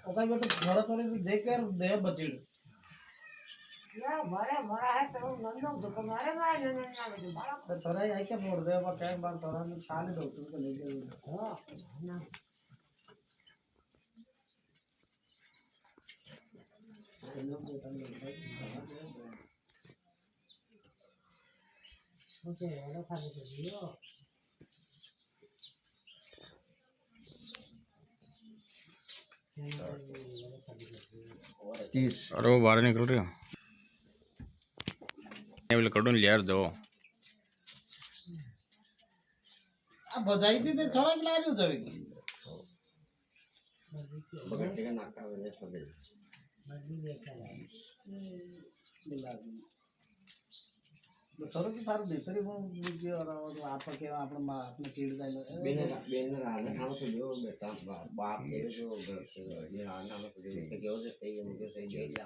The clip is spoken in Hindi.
ओका बेटा घर तोरे देख कर दे बचिड़ या मारे मारा है सब नंदो तो मारे मारे नंदन ना बेटा बाला तो तोरा आई के मोड़ दे बा कई बार तोरा ने खाली दो तू तो लेके हां ना मुझे वाला खाने के लिए अरे वो बाहर निकल रही हो ये कड़ून लियार दो अब बजाई भी मैं छोड़ा के ला रही हूं जाएगी बगैर का नाका मैंने सब मर्जी देखा है मिला दी छोरो की फार दे तरी वो मुझे और आप के अपने चीड़ जाए बेन राना हम तो जो बेटा बाप ये जो घर से ये राना हम तो जो के जो से ये मुझे सही दे